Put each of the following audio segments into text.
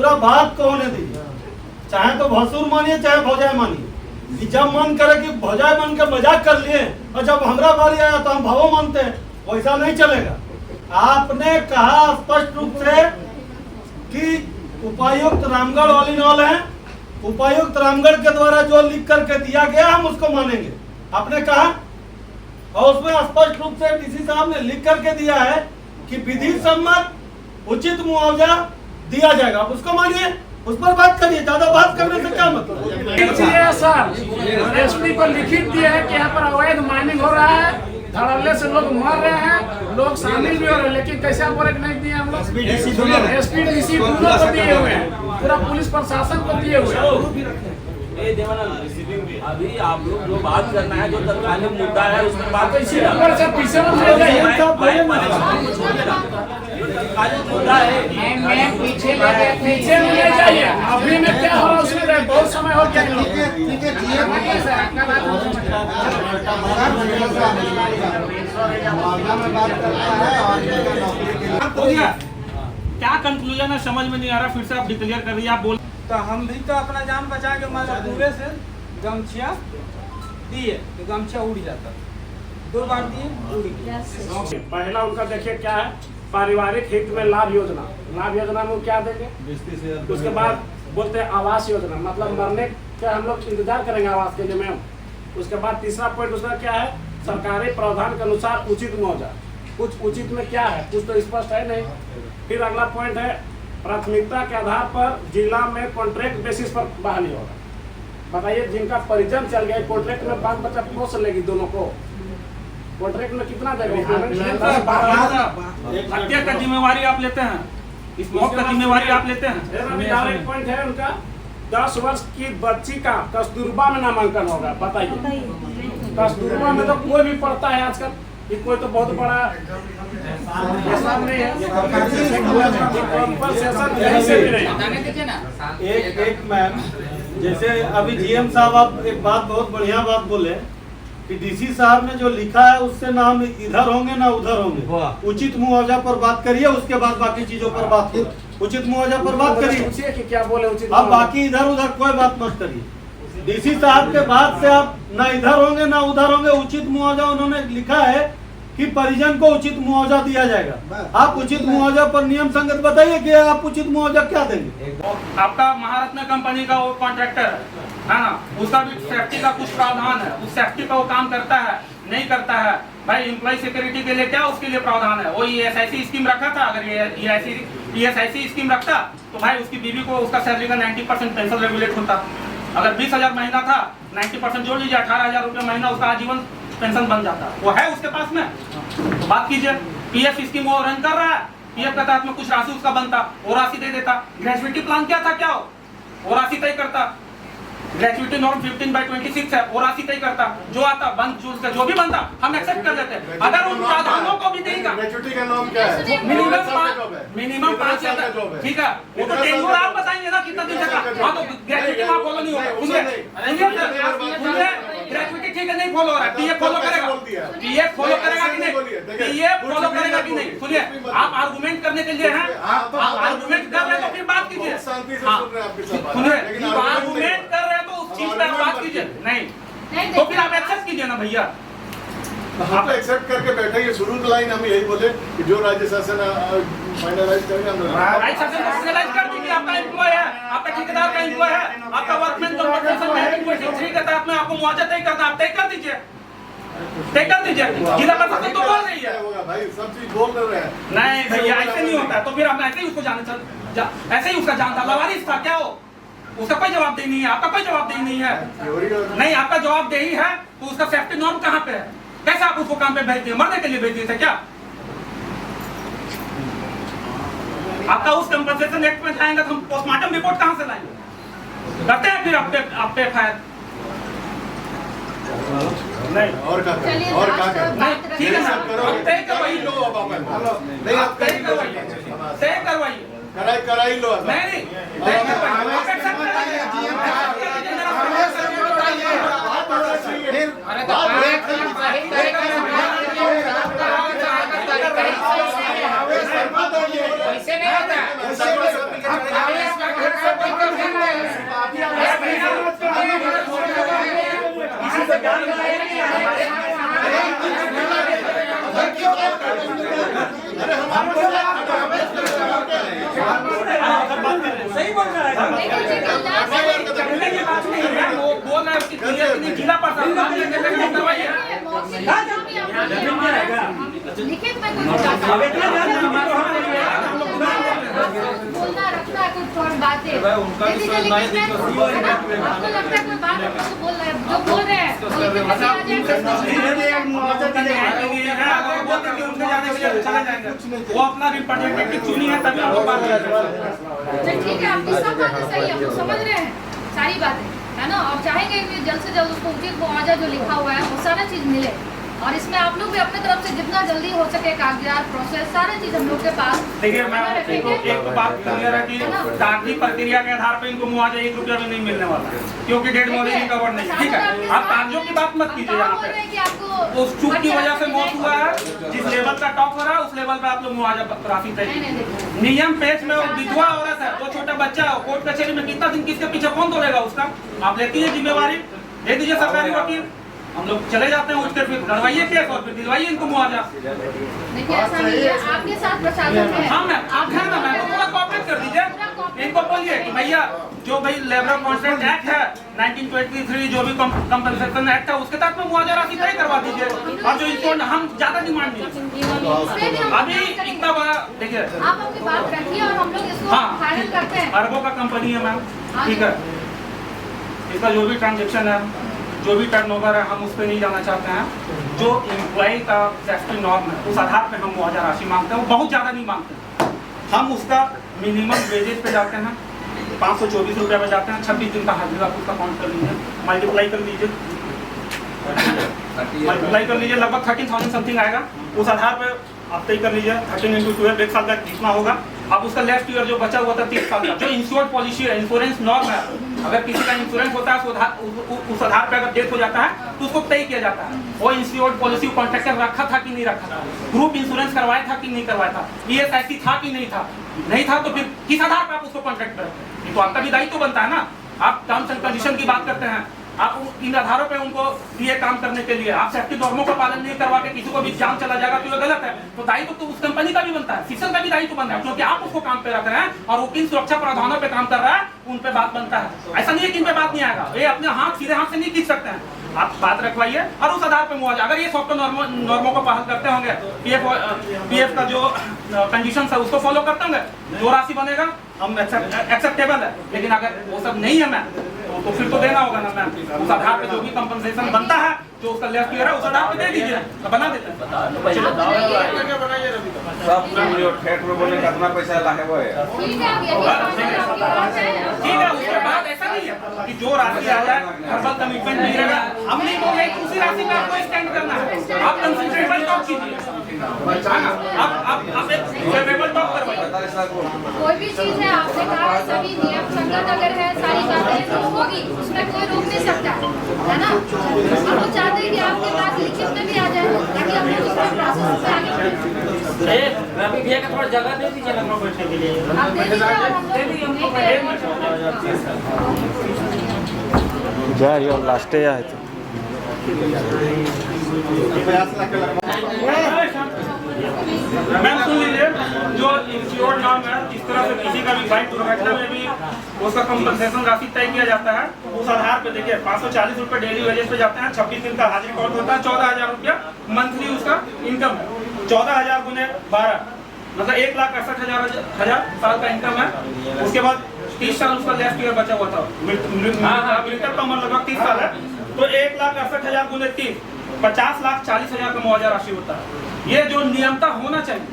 मेरा बात को होने दीजिए, चाहे तो भसुर मानिए चाहे भौजाई मानिए। कि जब मन करे कि भौजाई मन के मजाक कर लिए और जब हमरा बारी आया तो हम भावो मानते हैं, वैसा नहीं चलेगा। आपने कहा स्पष्ट रूप से कि उपायुक्त रामगढ़ ऑल इन ऑल है, उपायुक्त रामगढ़ के द्वारा जो लिख करके दिया गया हम उसको मानेंगे, आपने कहा। और उसमें स्पष्ट रूप से डीसी साहब ने लिख करके दिया है कि विधि सम्मत उचित मुआवजा दिया जाएगा, आप उसको मानिए, उस पर बात करिए। ज्यादा बात करने से क्या मतलब? सर एसपी को लिखित दिया है कि यहाँ पर अवैध माइनिंग हो रहा है, धड़ल्ले से लोग मर रहे हैं, लोग शामिल भी हो रहे हैं, लेकिन कैसे आप नहीं दिए हम लोग? एसपी डीसी दोनों को दिए हुए हैं, पूरा पुलिस प्रशासन को दिए हुए हैं। अभी आप लोग जो बात करना है, जो तत्कालीन मुद्दा है उसमें बात पीछे ले जाइए। अभी में क्या हो रहा है उसमें बहुत समय हो गया। क्या कंक्लूजन है समझ में नहीं आ रहा, फिर से आप डिक्लेयर कर रही है, आप बोल। तो हम भी तो अपना जान बचा के हमारे पूरे से गमछिया दिए तो गमछिया उड़ जाता, 2 बार दिए उड़ गया। पहला उनका देखिए क्या है, पारिवारिक हित में लाभ योजना। लाभ योजना में क्या देंगे? उसके बाद बोलते हैं आवास योजना, मतलब मरने के हम लोग इंतजार करेंगे आवास के लिए मैम। उसके बाद तीसरा पॉइंट उसका क्या है, सरकारी प्रावधान के अनुसार उचित मुआवजा। कुछ उचित में क्या है, कुछ तो स्पष्ट है नहीं। फिर अगला पॉइंट है प्राथमिकता के आधार पर जिला में कॉन्ट्रैक्ट बेसिस पर बहाली होगा। बताइए जिनका परिजन चल गया कॉन्ट्रैक्ट में 5 बच्चा पोस लेगी दोनों को, कॉन्ट्रैक्ट में कितना देंगे? हत्या का जिम्मेवारी आप लेते हैं, इस मौत का जिम्मेवारी आप लेते हैं। पॉइंट है उनका 10 वर्ष की बच्ची का कस्तूरबा में नामांकन होगा। बताइए कस्तूरबा में तो कोई भी पढ़ता है आजकल, ये कोई तो बहुत बड़ा नहीं है। एक मैम, जैसे अभी जीएम साहब आप एक बात बहुत बढ़िया बात बोले कि डीसी साहब ने जो लिखा है उससे ना हम इधर होंगे ना उधर होंगे। उचित मुआवजा पर बात करिए, उसके बाद बाकी चीजों पर बात करिए। उचित मुआवजा पर बात करिए कि क्या बोले उचित, अब बाकी इधर उधर कोई बात मत करिए। डीसी साहब के बाद से आप ना इधर होंगे ना उधर होंगे। उचित मुआवजा उन्होंने लिखा है कि परिजन को उचित मुआवजा दिया जाएगा। आप उचित मुआवजा पर नियम संगत बताइए कि आप उचित मुआवजा क्या देंगे। आपका महारत्न कंपनी का वो कॉन्ट्रैक्टर है ना, उसका भी सेफ्टी का कुछ प्रावधान है, उस सेफ्टी का वो काम करता है नहीं करता है भाई। एम्प्लॉय सिक्योरिटी के लिए क्या उसके लिए प्रावधान है? वो ESIC स्कीम रखा था, अगर ESIC स्कीम रखता तो भाई उसकी बीवी को उसका सैलरी का 90% पेंशन रेगुलेट होता। अगर 20,000 महीना था, 90% जोड़ लीजिए, 18,000 रुपये महीना उसका आजीवन पेंशन बन जाता। वो है उसके पास में, तो बात कीजिए। PF स्कीम वो रन कर रहा है, PF के तहत में कुछ राशि उसका बनता, वो राशि दे देता। ग्रेजुएटी प्लान क्या था, क्या वो राशि तय करता। ग्रेजुएटी नॉर्म 15/26 है, वो राशि तय करता। जो आता बंद जो भी बनता हम एक्सेप्ट कर लेते। अगर उन प्रावधानों को भी देगा, ग्रेजुएटी का नाम क्या है? मिनिमम 5 ठीक है, वो तो टेन्योर आप बताएंगे ना कितना दिन का। हाँ तो ग्रेजुएटी वहाँ फॉलो नहीं होगा। ग्रेजुएटी ठीक है नहीं फॉलो हो रहा है, PF फॉलो करेगा, PF फॉलो करेगा कि नहीं, PF फॉलो करेगा कि नहीं? सुनिए, आप आर्गुमेंट करने के लिए हैं, आप आर्गुमेंट कर रहे हैं तो फिर बात कीजिए। सुनिए, आर्गुमेंट कर रहे हैं तो उस चीज पर बात कीजिए। नहीं तो फिर आप एक्सेप्ट कीजिए ना भैया। आप एक्सेप्ट करके बैठे, ये शुरू लाइन हम यही बोले कि जो राज्य शासन फाइनलाइज करेंगे हम राज्य शासन फाइनलाइज कर दीजिए। आपका एम्प्लॉय है, आपका ठेकेदार का एम्प्लॉय है, आपका वर्कमैन कंपनसेशन मैनेजमेंट के तहत में आपको मुआवजा तय करना, आप तय कर दीजिए, तय कर दीजिए। जिला प्रशासन तो बोल रही है भाई, सब चीज बोल रहे हैं। नहीं भैया ऐसे नहीं होता। तो फिर हम ऐसे ही उसको जाने ऐसे ही उसका जान था, लवारिस था क्या हो? उसका कोई जवाबदेही नहीं है, आपका कोई जवाबदेही नहीं है। नहीं आपका जवाबदेही है तो उसका सेफ्टी नॉर्म कहाँ पे है? कैसे आप उसको काम पे भेजते हैं? मरने के लिए भेजते थे क्या? आपका उस कंपनसेशन एक्ट में जाएंगे तो हम पोस्टमार्टम रिपोर्ट कहाँ से लाएंगे? करते हैं फिर आप पे FIR नहीं और क्या ठीक है ना, तय करवाइए लो, नहीं आप तय करवाइए कराई लो। नहीं तय करवाइए, आप एक्सेप्ट ऐसे नहीं होता। सही बोल रहा है। वो बोल रहा है कि जिला प्रशासन लिखित में बोलना रखना है कुछ और बातें आपको लगता है कोई बात बोल रहे हैं जो बोल रहे हैं वो अपना रिप्रेजेंटेटिव चुनी है तभी आपको बात ठीक है आपकी सब बातें सही है हम लोग समझ रहे हैं सारी बातें है ना और चाहेंगे कि जल्द से जल्द उसको उचित मुआवजा जो लिखा हुआ है वो सारा चीज मिले और इसमें आप लोग भी अपने तरफ से जितना जल्दी हो सके कागजात प्रोसेस सारे चीज हम लोग के पास। देखिए मैं एक बात क्लियर है कि कागजी प्रक्रिया के आधार पर इनको मुआवजा 1 रुपया भी नहीं मिलने वाला है क्योंकि डेड बॉडी रिकवर नहीं। ठीक है आप कागजों की बात मत कीजिए यहाँ पे। उस चूक की वजह से मौत हुआ है जिस लेवल का टॉप हो रहा है उस लेवल पे आप लोग मुआवजा राशि तय नियम पेश में विधवा औरत है वो छोटा बच्चा है कोर्ट कचहरी में कितना दिन किसके पीछे कौन दौड़ेगा उसका आप लेती है जिम्मेवारी दे दीजिए सरकारी वकील हम लोग चले जाते हैं उठकर फिर लड़वाइए केस और फिर दिलवाइए इनको मुआवजा। देखिए ऐसा नहीं है आपके साथ प्रशासन है। हाँ मैम आप है ना मैम पूरा कॉपरेट कर दीजिए इनको बोलिए कि भैया जो भाई लेबर कॉन्ट्रैक्ट एक्ट है 1923 जो भी कंपनसेशन एक्ट है उसके तहत में मुआवजा राशि तय करवा दीजिए और जो इसको हम ज्यादा डिमांड नहीं अभी इतना बड़ा देखिए आप अपनी बात रखिए और हम लोग इसको फाइनल करते हैं। अरबों का कंपनी है मैम ठीक है इसका जो भी ट्रांजेक्शन है जो भी टर्नओवर है हम उस पर नहीं जाना चाहते हैं जो एम्प्लॉय का सेफ्टी नॉर्म है उस आधार पे हम मुआवजा राशि मांगते हैं वो बहुत ज़्यादा नहीं मांगते हम उसका मिनिमम वेजेज पे जाते हैं 524 रुपये पे जाते हैं 26 दिन का हाजिर आप उसका काउंट कर लीजिए मल्टीप्लाई कर लीजिए लगभग 13,000 समथिंग आएगा उस आधार पे आप तय कर लीजिए 13 × 12 1 साल का कितना होगा अब उसका लेफ्ट ईयर जो बचा हुआ था 30 साल का जो इंश्योर्ड पॉलिसी है इंश्योरेंस नॉर्म है अगर किसी का इंश्योरेंस होता है उस आधार पर अगर डेथ हो जाता है तो उसको तय किया जाता है वो इंश्योर्ड पॉलिसी कॉन्ट्रैक्टर रखा था कि नहीं रखा था ग्रुप इंश्योरेंस करवाया था कि नहीं करवाया था ESIC था कि नहीं था तो फिर किस आधार पर आप उसको कॉन्ट्रैक्ट करते हैं तो आपका भी दायित्व बनता है ना आप टर्म्स एंड कंडीशन की बात करते हैं आप इन आधारों पे उनको दिए काम करने के लिए आप सेफ्टी नॉर्मों का पालन नहीं करवा के किसी को भी जान चला जाएगा तो ये गलत है तो दायित्व तो उस कंपनी का भी बनता है सिस्टम का भी दायित्व बनता है क्योंकि आप उसको काम पे रख रहे हैं और वो किन सुरक्षा प्रावधानों पे काम कर रहा है उन पे बात बनता है ऐसा नहीं है कि इन पे बात नहीं आएगा ये अपने सीधे हाथ से नहीं खींच सकते हैं आप बात रखवाइए और उस आधार पे मुआवजा अगर ये सॉफ्टवेयर नॉर्मों को पालन करते होंगे पीएफ का जो कंडीशन है उसको फॉलो करते होंगे जो राशि बनेगा हम एक्सेप्टेबल है लेकिन अगर वो सब नहीं है मैम तो फिर तो देना होगा ना मैम उस आधार पे जो भी कंपनसेशन बनता है जो उसका लेफ्ट ईयर है उस आधार पे दे दीजिए तो बना देते हैं कितना पैसा लागे वो है ठीक है उसके बाद ऐसा नहीं है कि जो राशि आ जाए हर्बल कमिटमेंट नहीं रहेगा हम नहीं बोल रहे उसी राशि में आपको स्टैंड करना है आप कंसिडरेबल टॉक कीजिए आप एक फेवरेबल टॉक करवाइए कोई भी चीज है आपने कहा सभी नियम संगत अगर है सारी बातें तो होगी उसमें कोई रोक नहीं सकता है ना हम लोग चाहते हैं कि आपके पास लिखित में भी आ जाए ताकि हम लोग उसका प्रोसेस से आगे रवि भैया का थोड़ा जगह दे दीजिए ना बैठने के लिए आप दे दीजिए और हम लोग जा रही और लास्ट है तो मैम सुन लीजिए जो इंश्योर्ड नाम है इस तरह से किसी का भी बाइक दुर्घटना में भी उसका कंपनसेशन राशि तय किया जाता है उस आधार पे देखिए 540 रुपये डेली वेजेस पे जाते हैं 26 दिन का हाजिर काउंट होता है 14,000 रुपया मंथली उसका इनकम है 14,000 × 12 मतलब 1,68,000 साल का इनकम है उसके बाद 30 साल उसका लेफ्ट ईयर बचा हुआ था मृतक का उम्र लगभग 30 साल है तो 1,68,000 × 30 50,40,000 का मुआवजा राशि होता है ये जो नियमता होना चाहिए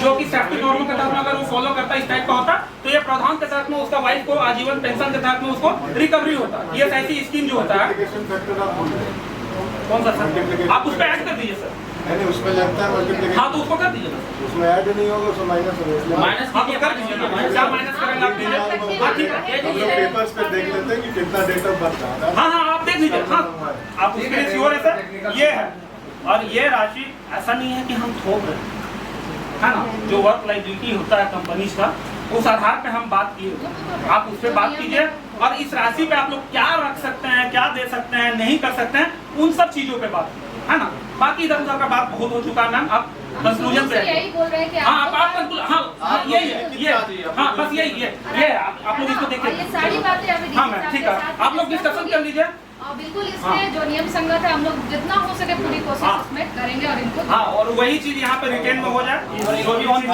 जो कि सेफ्टी नॉर्मों के तहत में अगर वो फॉलो करता है इस टाइप का होता तो ये प्रावधान के तहत में उसका वाइफ को आजीवन पेंशन के तहत में उसको रिकवरी होता ये ऐसी स्कीम जो होता है कौन सा सर आप उस पर ऐड कर दीजिए सर नहीं उसमें लगता है मल्टीप्लिकेशन हाँ तो उसको कर दीजिए उसमें ऐड नहीं होगा उसमें माइनस होगा माइनस कर दीजिए क्या माइनस करेंगे आप दीजिए हाँ ठीक है हम लोग पेपर्स पे देख लेते हैं कि कितना डेट ऑफ बर्थ है हाँ आप देख लीजिए हाँ आप उसके लिए श्योर है सर ये है और ये राशि ऐसा नहीं है कि हम थोप रहे है ना जो वर्क लाइबिलिटी होता है कंपनीज का उस आधार पे हम बात किए आप उस पर बात कीजिए और इस राशि पे आप लोग क्या रख सकते हैं क्या दे सकते हैं नहीं कर सकते हैं उन सब चीजों पे बात है ना बाकी इधर उधर का बात बहुत हो चुका है मैम, आप कंक्लूजन पे यही बोल रहे हैं कि हाँ आप कंक्लूजन हाँ यही है ये हाँ बस यही ये आप लोग इसको ये देखिए सारी बातें अभी हाँ मैम ठीक है, आप लोग डिस्कशन कर लीजिए। बिल्कुल इसमें जो नियम संगत है हम लोग जितना हो सके पूरी कोशिश हाँ। इसमें करेंगे और इनको हाँ और वही चीज यहाँ पे रिटेन में हो जाए, जो भी ऑन